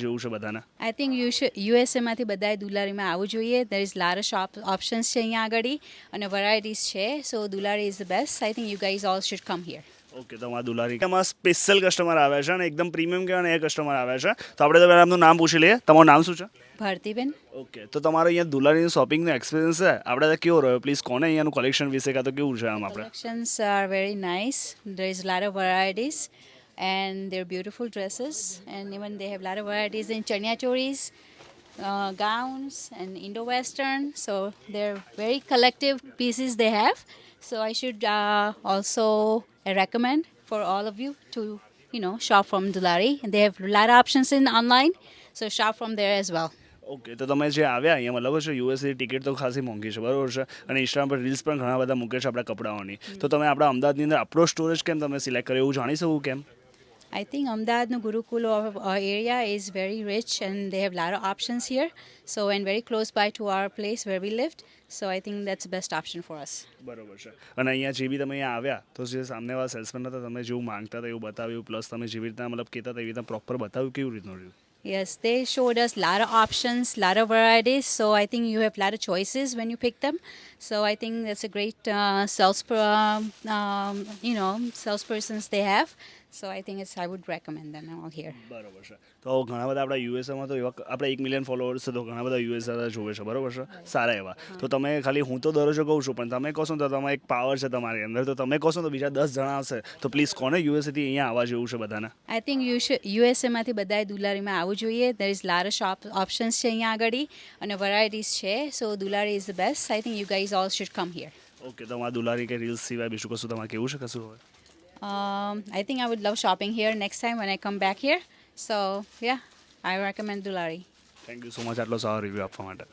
જેવું છે બધાને? આઈ થિંક યુએસએમાંથી બધાએ દુલારીમાં આવવું જોઈએ. There is large shop options છે અહીંયા આગળ અને વેરાયટીઝ છે. So Dulari is the best. I think you guys all should come here. Okay, તો અમારા દુલારી એમાં સ્પેશિયલ કસ્ટમર આવે છે અને એકદમ પ્રીમિયમ કહેવાય ને એ કસ્ટમર આવે છે. તો આપણે તો પહેલાં એમનું નામ પૂછી લઈએ. તમારું નામ શું છે? ભારતીબેન. ઓકે, તો તમારો અહીંયા દુલારીનું શોપિંગનો એક્સપિરિયન્સ છે આપણે તો કેવો રહ્યો? પ્લીઝ કોને અહીંયાનું કલેક્શન વિશે કાં તો કેવું છે આમ આપણે? Collections are very nice. There is a lot of varieties and they're beautiful dresses and even they have a lot of varieties in chania choris, gowns and Indo-Western. So they're very collective pieces they have. So I should also recommend for all of you to shop from Dulari. And they have a lot of options in online. So shop from there as well. Okay, તો તમે જે આવ્યા અહીંયા મતલબ છે યુએસની ticket તો ખાસી મોંઘી છે બરાબર છે અને ઇન્સ્ટાગ્રામ પર રીલ્સ પણ ઘણા બધા મૂકે છે આપણા કપડાઓની. તો તમે આપણા અમદાવાદની અંદર આપણો સ્ટોરેજ કેમ તમે સિલેક્ટ કર્યો એવું જાણી શકું કેમ? I think Ahmedabad Gurukul area is very rich and they have a lot of options here. So and very close by to our place where we lived. So I think that's the best option for us. બરોબર છે. અને અહીંયા જે બી તમે અહીંયા આવ્યા તો જે સામેવાળા સેલ્સમેન હતા તમે જેવું માંગતા હતા એવું બતાવ્યું પ્લસ તમે જેવી રીતના મતલબ કહેતા હતા એવી રીતના પ્રોપર બતાવ્યું કેવું રીતનું રહ્યું? Yes, they showed us a lot of options, lot of varieties. So I think you have a lot of choices when you pick them. So I think that's a great salespersons they have. So I think I would recommend them all here. બરોબર છે. તો ઘણા બધા આપણા યુએસએમાં તો એવા આપણે 1 million followers છે તો ઘણા બધા યુએસ જોવે છે બરોબર છે સારા એવા. તો તમે ખાલી હું તો દરરોજ કહું છું પણ તમે કહો છો તો તમે એક પાવર છે તમારી અંદર તો તમે કહો છો તો બીજા 10 જણા હશે તો પ્લીઝ કોને યુએસથી અહીંયા આવવા જેવું છે બધાને? I think યુએસએમાંથી બધાએ દુલારીમાં આવવું જોઈએ. There is large shop options છે અહીંયા આગળ અને વેરાયટીઝ છે. So Dulari is the best. I think you guys all should come here. Okay, તો અમારા દુલારી કે રીલ્સ સિવાય બીજું કશું તમારે કેવું છે કશું હવે? I think I would love shopping here next time when I come back here. So yeah, I recommend Dulari. Thank you so much આટલો સારો રિવ્યૂ આપવા માટે.